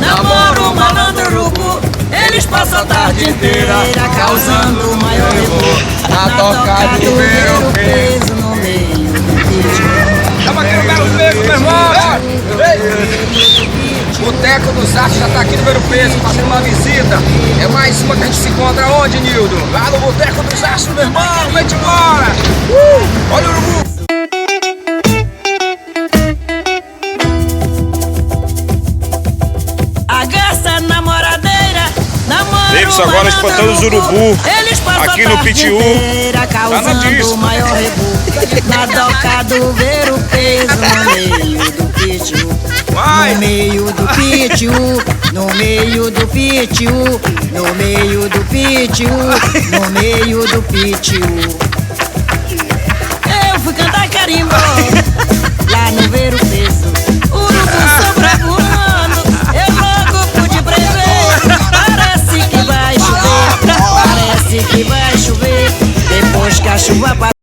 namoro, malandro, urubu. Eles passam a tarde inteira causando o maior rebu. Na toca do ver o peso no meio do ritmo. Tamo aqui no Belo Beco, meu irmão! Boteco dos Artes já tá aqui no Belo Peso, fazendo uma visita. É mais uma que a gente se encontra onde, Nildo? Lá no Boteco dos Artes, meu irmão! Vem embora! Olha o urubu! Davidson, agora espantando os urubu aqui no Pitiú. Tá na disco. Na doca do ver o peso no meio do Pitiú. No meio do Pitiú, no meio do Pitiú, no meio do Pitiú, no meio do Pitiú. Eu fui cantar carimbó lá no ver o peso. Urubu sobrevoando, eu logo pude prever. Parece que vai chover, depois que a chuva